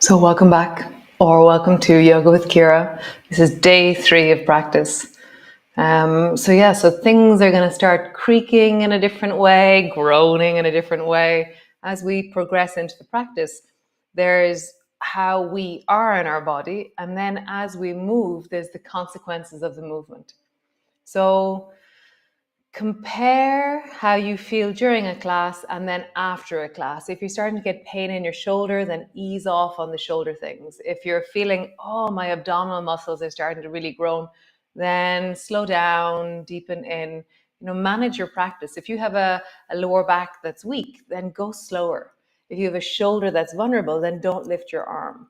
So welcome back, or welcome to Yoga with Ciara. This is day 3 of practice. So things are going to start creaking in a different way, groaning in a different way as we progress into the practice. There's how we are in our body, and then as we move, there's the consequences of the movement. So compare how you feel during a class and then after a class. If you're starting to get pain in your shoulder, then ease off on the shoulder things. If you're feeling, oh, my abdominal muscles are starting to really groan, then slow down, deepen in, manage your practice. If you have a lower back that's weak, then go slower. If you have a shoulder that's vulnerable, then don't lift your arm.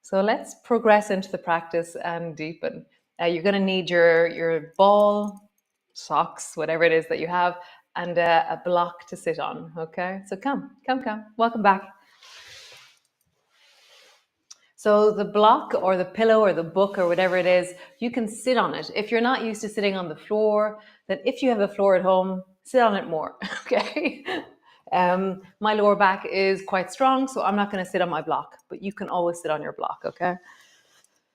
So let's progress into the practice and deepen. You're going to need your ball, socks, whatever it is that you have, and a block to sit on. Okay, so come, welcome back. So the block or the pillow or the book or whatever it is, you can sit on it. If you're not used to sitting on the floor, then if you have a floor at home, sit on it more. Okay. My lower back is quite strong, so I'm not going to sit on my block, but you can always sit on your block. Okay.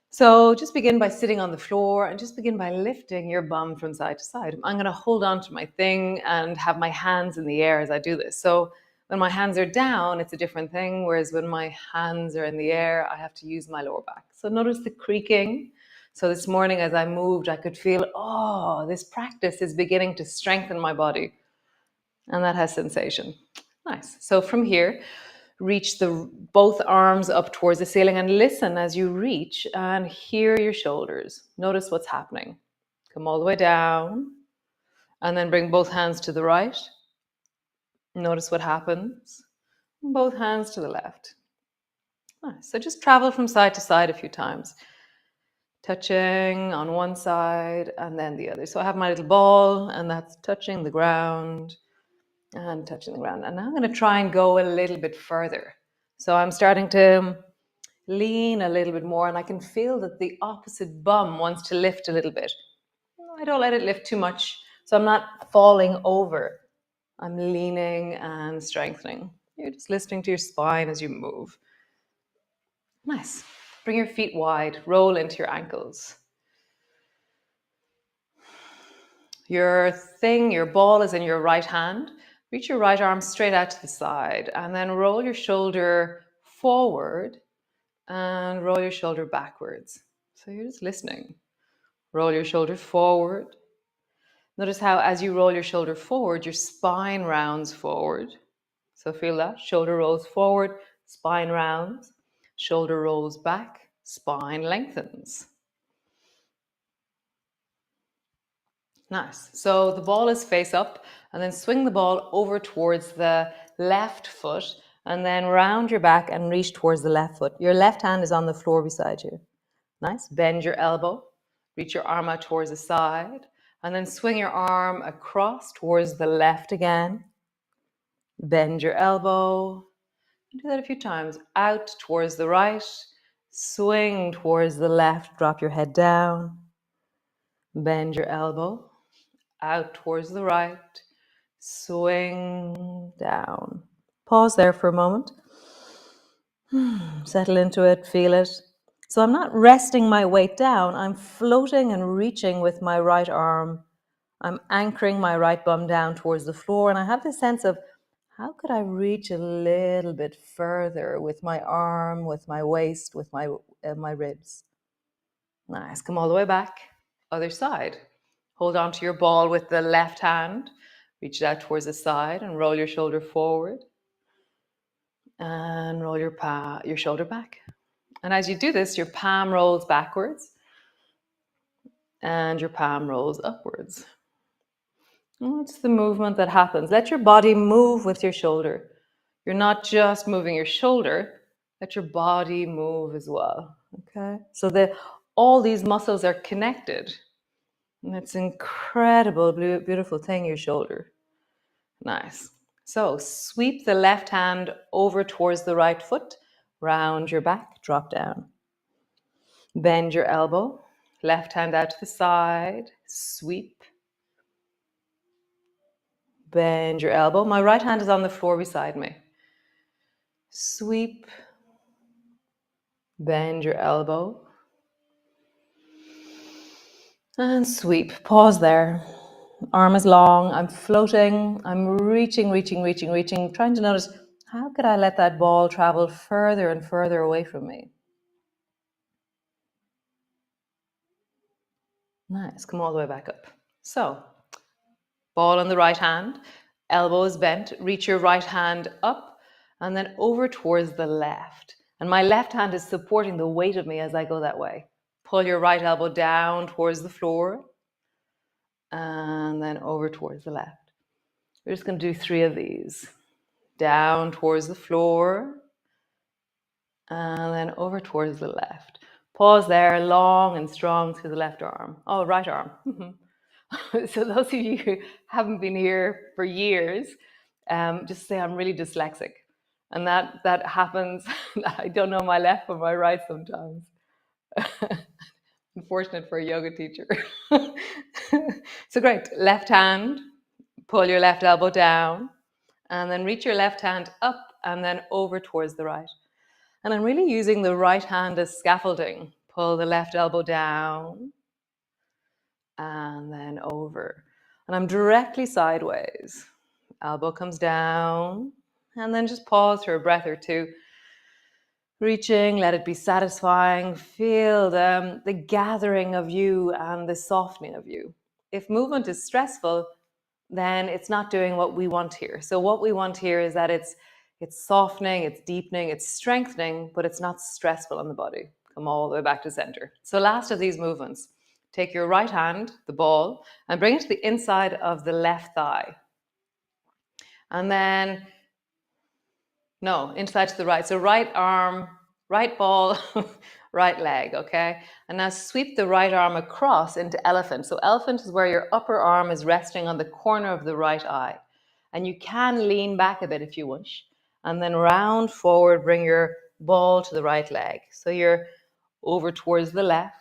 So just begin by sitting on the floor and just begin by lifting your bum from side to side. I'm going to hold on to my thing and have my hands in the air as I do this. So when my hands are down, it's a different thing. Whereas when my hands are in the air, I have to use my lower back. So notice the creaking. So this morning as I moved, I could feel, oh, this practice is beginning to strengthen my body. And that has sensation. Nice. So from here, reach both arms up towards the ceiling and listen as you reach and hear your shoulders. Notice what's happening. Come all the way down and then bring both hands to the right. Notice what happens. Both hands to the left. Nice. So just travel from side to side a few times, touching on one side and then the other. So I have my little ball and that's touching the ground and touching the ground. And now I'm going to try and go a little bit further. So I'm starting to lean a little bit more and I can feel that the opposite bum wants to lift a little bit. I don't let it lift too much, so I'm not falling over. I'm leaning and strengthening. You're just listening to your spine as you move. Nice. Bring your feet wide, roll into your ankles. Your ball is in your right hand. Reach your right arm straight out to the side and then roll your shoulder forward and roll your shoulder backwards. So you're just listening. Roll your shoulder forward. Notice how as you roll your shoulder forward, your spine rounds forward. So feel that. Shoulder rolls forward, spine rounds. Shoulder rolls back, spine lengthens. Nice. So the ball is face up and then swing the ball over towards the left foot and then round your back and reach towards the left foot. Your left hand is on the floor beside you. Nice. Bend your elbow. Reach your arm out towards the side and then swing your arm across towards the left again. Bend your elbow. Do that a few times. Out towards the right. Swing towards the left. Drop your head down. Bend your elbow. Out towards the right. Swing down. Pause there for a moment. Settle into it. Feel it. So I'm not resting my weight down. I'm floating and reaching with my right arm. I'm anchoring my right bum down towards the floor. And I have this sense of, how could I reach a little bit further with my arm, with my waist, with my ribs? Nice. Come all the way back. Other side. Hold on to your ball with the left hand. Reach it out towards the side and roll your shoulder forward. And roll your shoulder back. And as you do this, your palm rolls backwards and your palm rolls upwards. It's the movement that happens. Let your body move with your shoulder. You're not just moving your shoulder, let your body move as well. Okay? So all these muscles are connected. And it's an incredible, beautiful thing, your shoulder. Nice. So sweep the left hand over towards the right foot, round your back, drop down. Bend your elbow, left hand out to the side, sweep. Bend your elbow. My right hand is on the floor beside me. Sweep. Bend your elbow. And sweep. Pause there. Arm is long. I'm floating. I'm reaching, trying to notice how could I let that ball travel further and further away from me. Nice. Come all the way back up. So, ball on the right hand, elbows bent. Reach your right hand up and then over towards the left. And my left hand is supporting the weight of me as I go that way. Pull your right elbow down towards the floor and then over towards the left. We're just going to do 3 of these. Down towards the floor and then over towards the left. Pause there, long and strong through the left arm. Oh, right arm. So those of you who haven't been here for years, just say I'm really dyslexic. And that happens. I don't know my left from my right sometimes. Unfortunate for a yoga teacher. So great. Left hand, pull your left elbow down, and then reach your left hand up and then over towards the right. And I'm really using the right hand as scaffolding. Pull the left elbow down and then over. And I'm directly sideways. Elbow comes down and then just pause for a breath or two. Reaching, let it be satisfying. Feel the gathering of you and the softening of you. If movement is stressful, then it's not doing what we want here. So what we want here is that it's softening, it's deepening, it's strengthening, but it's not stressful on the body. Come all the way back to center. So last of these movements, take your right hand, the ball, and bring it to the inside of the left thigh. And then, no, inside to the right. So right arm, right ball, right leg, okay? And now sweep the right arm across into elephant. So elephant is where your upper arm is resting on the corner of the right eye. And you can lean back a bit if you wish. And then round forward, bring your ball to the right leg. So you're over towards the left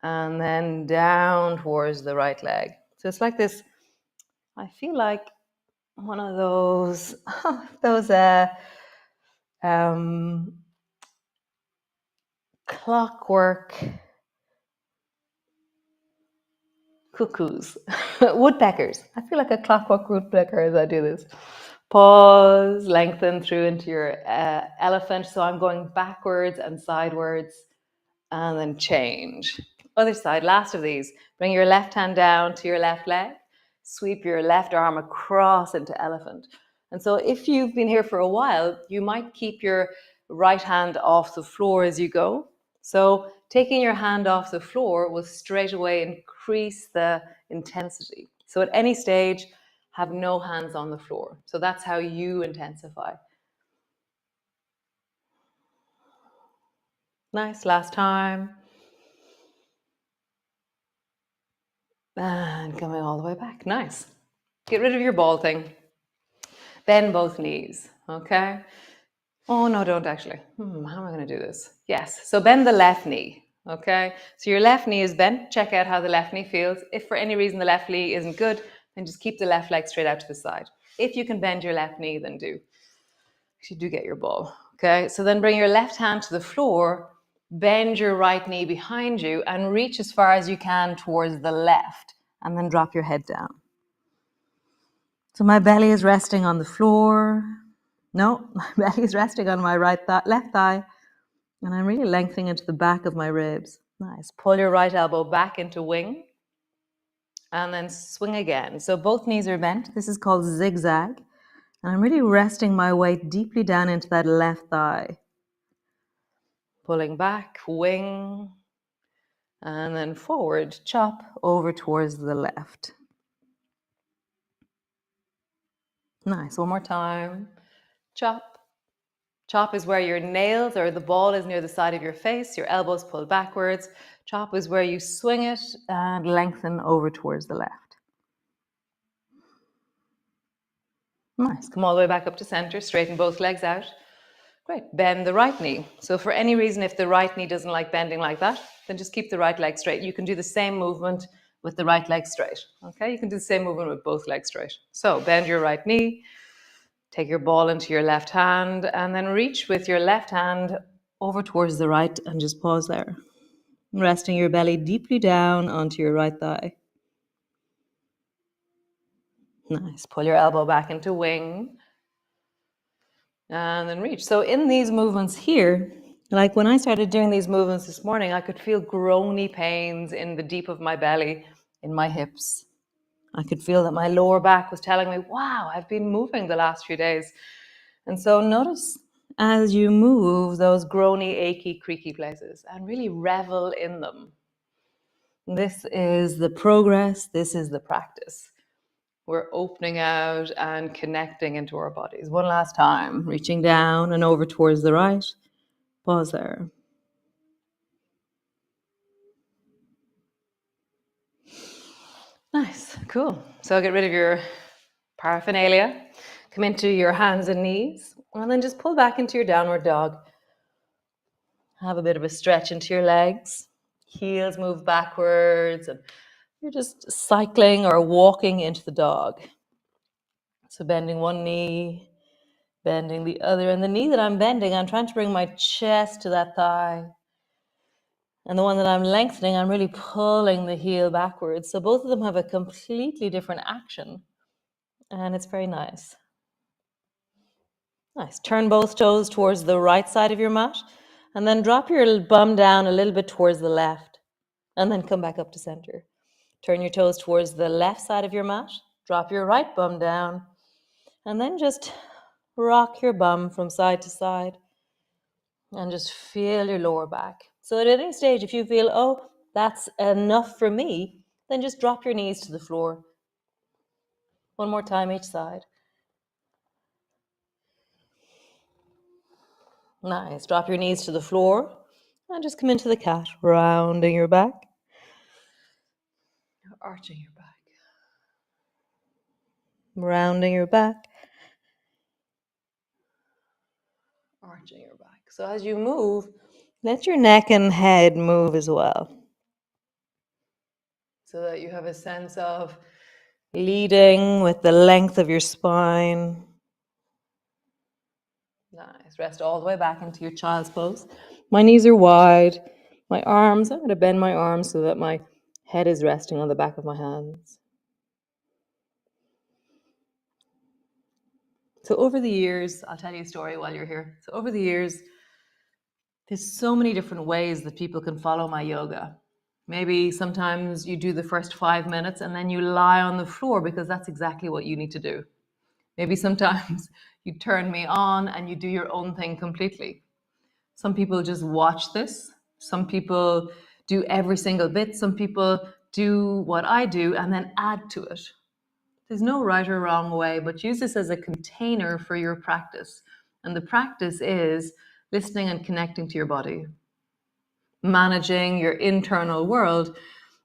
and then down towards the right leg. So it's like this, I feel like one of those clockwork cuckoos, woodpeckers. I feel like a clockwork woodpecker as I do this. Pause, lengthen through into your elephant. So I'm going backwards and sidewards and then change. Other side, last of these. Bring your left hand down to your left leg. Sweep your left arm across into elephant. And so if you've been here for a while, you might keep your right hand off the floor as you go. So taking your hand off the floor will straight away increase the intensity. So at any stage, have no hands on the floor. So that's how you intensify. Nice, last time. And coming all the way back. Nice. Get rid of your ball thing. Bend both knees, okay? Oh, no, don't actually. How am I going to do this? Yes, so bend the left knee, okay? So your left knee is bent. Check out how the left knee feels. If for any reason the left knee isn't good, then just keep the left leg straight out to the side. If you can bend your left knee, then do. You do get your ball, okay? So then bring your left hand to the floor, bend your right knee behind you, and reach as far as you can towards the left, and then drop your head down. So my belly is resting on the floor. No, my belly is resting on my left thigh, and I'm really lengthening into the back of my ribs. Nice. Pull your right elbow back into wing, and then swing again. So both knees are bent. This is called zigzag. And I'm really resting my weight deeply down into that left thigh. Pulling back, wing, and then forward, chop over towards the left. Nice, one more time. Chop. Chop is where your nails or the ball is near the side of your face, your elbows pull backwards. Chop is where you swing it and lengthen over towards the left. Nice, come all the way back up to center, straighten both legs out. Great, bend the right knee. So for any reason, if the right knee doesn't like bending like that, then just keep the right leg straight. You can do the same movement with the right leg straight, okay? You can do the same movement with both legs straight. So bend your right knee, take your ball into your left hand, and then reach with your left hand over towards the right, and just pause there. Resting your belly deeply down onto your right thigh. Nice. Pull your elbow back into wing. And then reach. So in these movements here, like when I started doing these movements this morning, I could feel groany pains in the deep of my belly, in my hips. I could feel that my lower back was telling me, wow, I've been moving the last few days. And so notice as you move those groany, achy, creaky places and really revel in them. This is the progress. This is the practice. We're opening out and connecting into our bodies. One last time, reaching down and over towards the right. Pause there. Nice, cool. So get rid of your paraphernalia. Come into your hands and knees, and then just pull back into your downward dog. Have a bit of a stretch into your legs. Heels move backwards, and you're just cycling or walking into the dog. So bending one knee, bending the other. And the knee that I'm bending, I'm trying to bring my chest to that thigh. And the one that I'm lengthening, I'm really pulling the heel backwards. So both of them have a completely different action. And it's very nice. Nice. Turn both toes towards the right side of your mat. And then drop your bum down a little bit towards the left. And then come back up to center. Turn your toes towards the left side of your mat. Drop your right bum down. And then just rock your bum from side to side. And just feel your lower back. So at any stage, if you feel, oh, that's enough for me, then just drop your knees to the floor. One more time each side. Nice. Drop your knees to the floor and just come into the cat, rounding your back, arching your back, rounding your back, arching your back. So as you move, let your neck and head move as well, so that you have a sense of leading with the length of your spine. Nice. Rest all the way back into your child's pose. My knees are wide. My arms, I'm going to bend my arms so that my head is resting on the back of my hands. So over the years, I'll tell you a story while you're here. So over the years, there's so many different ways that people can follow my yoga. Maybe sometimes you do the first 5 minutes and then you lie on the floor because that's exactly what you need to do. Maybe sometimes you turn me on and you do your own thing completely. Some people just watch this. Some people do every single bit. Some people do what I do and then add to it. There's no right or wrong way, but use this as a container for your practice. And the practice is listening and connecting to your body, managing your internal world,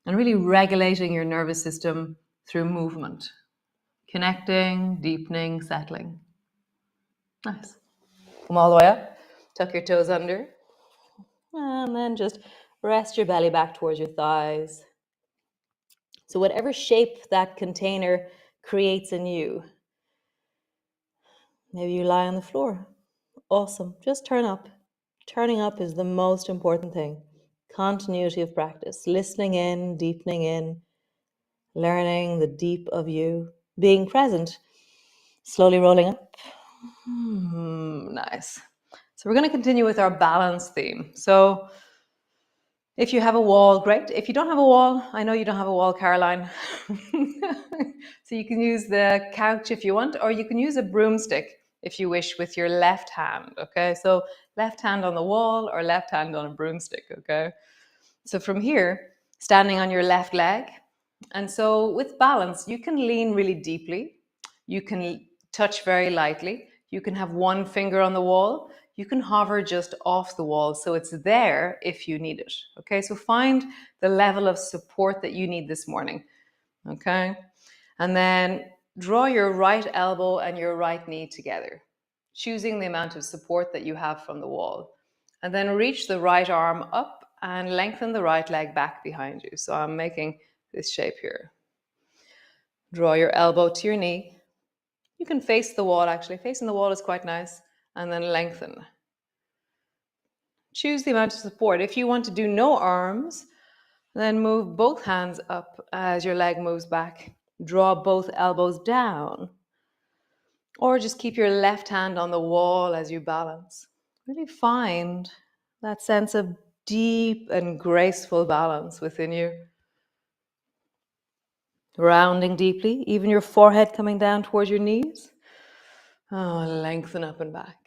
and really regulating your nervous system through movement. Connecting, deepening, settling. Nice. Come all the way up. Tuck your toes under. And then just rest your belly back towards your thighs. So whatever shape that container creates in you, maybe you lie on the floor. Awesome. Just turn up. Turning up is the most important thing. Continuity of practice. Listening in, deepening in, learning the deep of you, being present, slowly rolling up. Nice. So we're going to continue with our balance theme. So if you have a wall, great. If you don't have a wall, I know you don't have a wall, Caroline. So you can use the couch if you want, or you can use a broomstick if you wish with your left hand, okay? So left hand on the wall or left hand on a broomstick, okay? So from here, standing on your left leg. And so with balance, you can lean really deeply. You can touch very lightly. You can have one finger on the wall. You can hover just off the wall, so it's there if you need it. Okay, so find the level of support that you need this morning. Okay, and then draw your right elbow and your right knee together, choosing the amount of support that you have from the wall. And then reach the right arm up and lengthen the right leg back behind you. So I'm making this shape here. Draw your elbow to your knee. You can face the wall, actually. Facing the wall is quite nice. And then lengthen. Choose the amount of support. If you want to do no arms, then move both hands up as your leg moves back. Draw both elbows down. Or just keep your left hand on the wall as you balance. Really find that sense of deep and graceful balance within you. Rounding deeply, even your forehead coming down towards your knees. Oh, lengthen up and back.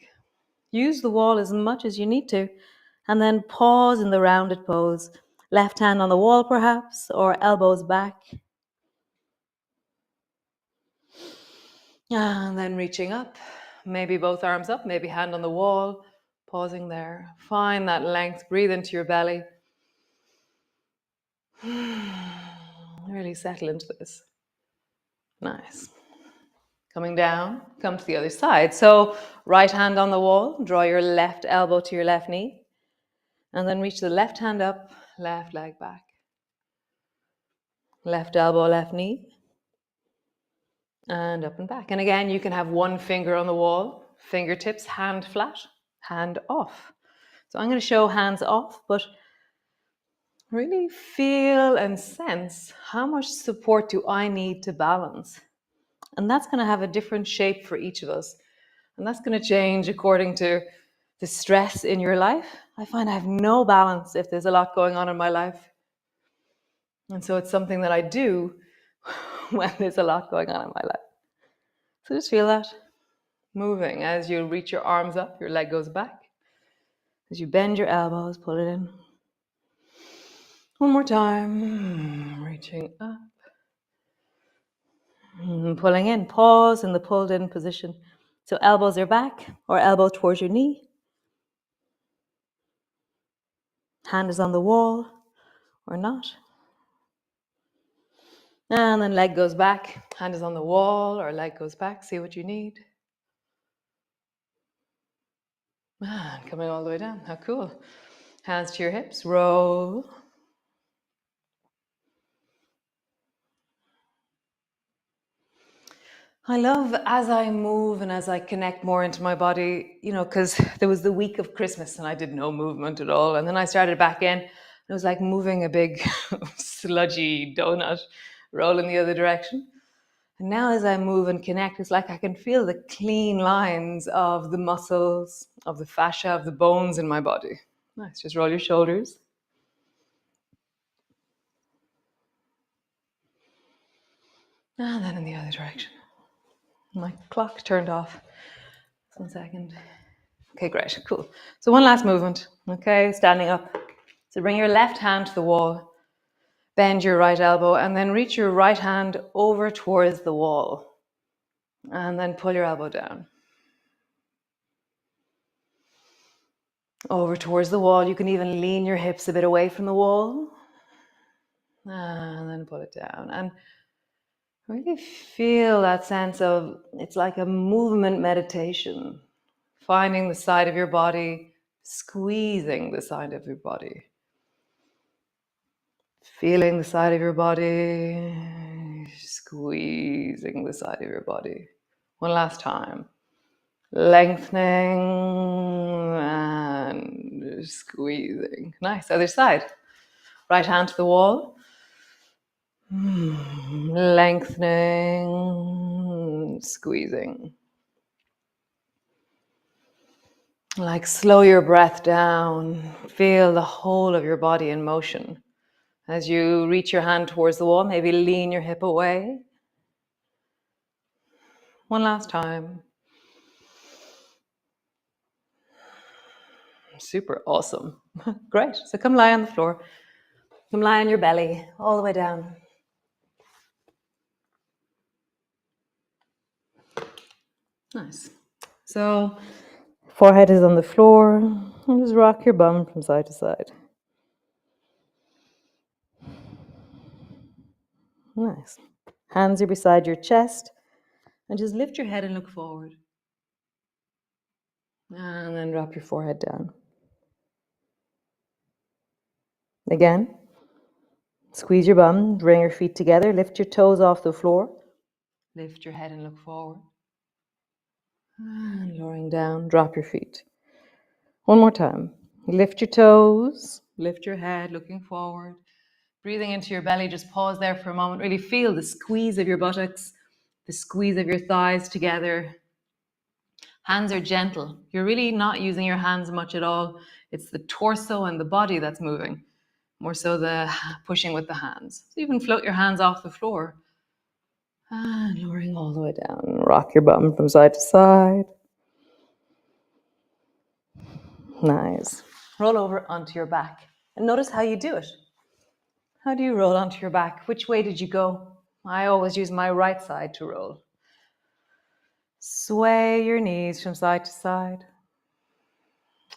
Use the wall as much as you need to, and then pause in the rounded pose. Left hand on the wall, perhaps, or elbows back. And then reaching up, maybe both arms up, maybe hand on the wall, pausing there. Find that length, breathe into your belly. Really settle into this. Nice. Coming down, come to the other side. So right hand on the wall, draw your left elbow to your left knee, and then reach the left hand up, left leg back. Left elbow, left knee, and up and back. And again, you can have one finger on the wall, fingertips, hand flat, hand off. So I'm going to show hands off, but really feel and sense how much support do I need to balance. And that's going to have a different shape for each of us. And that's going to change according to the stress in your life. I find I have no balance if there's a lot going on in my life. And so it's something that I do when there's a lot going on in my life. So just feel that moving. As you reach your arms up, your leg goes back. As you bend your elbows, pull it in. One more time. Reaching up. Pulling in. Pause in the pulled in position. So elbows are back or elbow towards your knee. Hand is on the wall or not. And then leg goes back. Hand is on the wall or leg goes back. See what you need. And coming all the way down. How cool. Hands to your hips. Roll. I love as I move and as I connect more into my body, because there was the week of Christmas and I did no movement at all. And then I started back in. It was like moving a big sludgy donut rolling the other direction. And now as I move and connect, it's like I can feel the clean lines of the muscles, of the fascia, of the bones in my body. Nice. Just roll your shoulders. And then in the other direction. My clock turned off. 1 second. Okay, great, cool. So one last movement, okay, standing up. So bring your left hand to the wall, bend your right elbow, and then reach your right hand over towards the wall. And then pull your elbow down. Over towards the wall. You can even lean your hips a bit away from the wall. And then pull it down. And really feel that sense of, it's like a movement meditation. Finding the side of your body, squeezing the side of your body. Feeling the side of your body, squeezing the side of your body. One last time. Lengthening and squeezing. Nice. Other side. Right hand to the wall. Lengthening, squeezing. Like slow your breath down. Feel the whole of your body in motion. As you reach your hand towards the wall, maybe lean your hip away. One last time. Super awesome. Great. So come lie on the floor. Come lie on your belly, all the way down. Nice. So forehead is on the floor. And just rock your bum from side to side. Nice. Hands are beside your chest. And just lift your head and look forward. And then drop your forehead down. Again. Squeeze your bum, bring your feet together, lift your toes off the floor. Lift your head and look forward. And lowering down, drop your feet. One more time. Lift your toes, lift your head, looking forward. Breathing into your belly, just pause there for a moment. Really feel the squeeze of your buttocks, the squeeze of your thighs together. Hands are gentle. You're really not using your hands much at all. It's the torso and the body that's moving, more so the pushing with the hands. So even float your hands off the floor. And lowering all the way down. Rock your bum from side to side. Nice. Roll over onto your back. And notice how you do it. How do you roll onto your back? Which way did you go? I always use my right side to roll. Sway your knees from side to side.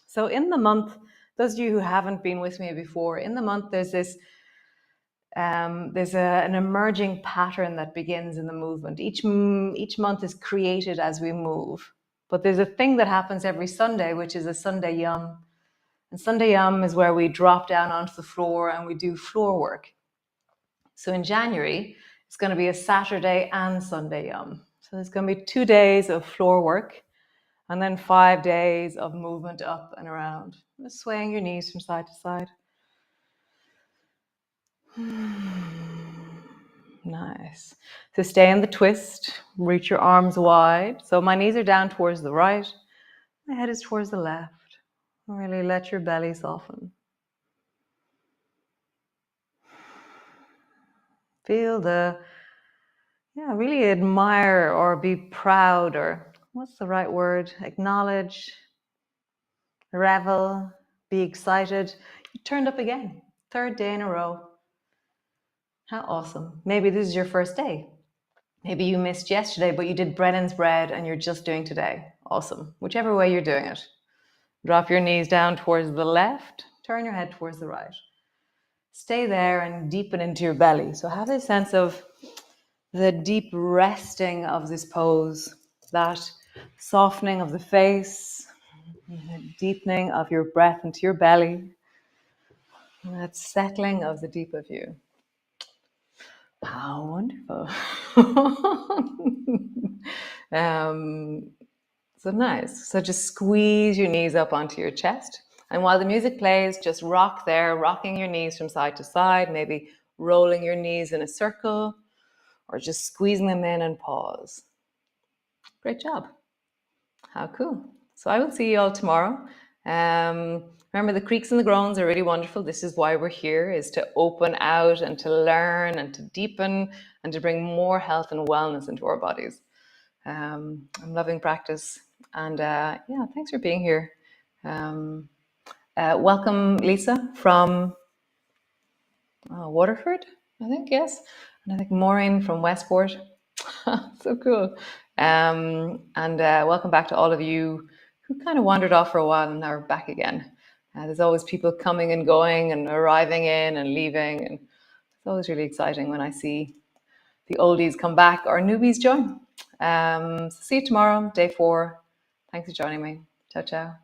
So in the month, those of you who haven't been with me before, in the month there's this, an emerging pattern that begins in the movement. Each month is created as we move. But there's a thing that happens every Sunday, which is a Sunday yum. And Sunday yum is where we drop down onto the floor and we do floor work. So in January, it's going to be a Saturday and Sunday yum. So there's going to be 2 days of floor work and then 5 days of movement up and around. Just swaying your knees from side to side. Nice. So stay in the twist, reach your arms wide. So my knees are down towards the right, my head is towards the left. Really let your belly soften. Feel really admire or be proud, or what's the right word? Acknowledge, revel, be excited. You turned up again, 3rd day in a row. How awesome. Maybe this is your first day. Maybe you missed yesterday, but you did Brennan's bread and you're just doing today. Awesome. Whichever way you're doing it. Drop your knees down towards the left, turn your head towards the right. Stay there and deepen into your belly. So have this sense of the deep resting of this pose, that softening of the face, the deepening of your breath into your belly, and that settling of the deep of you. How wonderful. So nice. So just squeeze your knees up onto your chest. And while the music plays, just rock there, rocking your knees from side to side, maybe rolling your knees in a circle, or just squeezing them in and pause. Great job. How cool. So I will see you all tomorrow. Remember, the creaks and the groans are really wonderful. This is why we're here, is to open out and to learn and to deepen and to bring more health and wellness into our bodies. I'm loving practice. And thanks for being here. Welcome, Lisa, from Waterford, I think, yes. And I think Maureen from Westport. So cool. And welcome back to all of you who kind of wandered off for a while and are back again. There's always people coming and going and arriving in and leaving. And it's always really exciting when I see the oldies come back or newbies join. So see you tomorrow, day 4. Thanks for joining me. Ciao, ciao.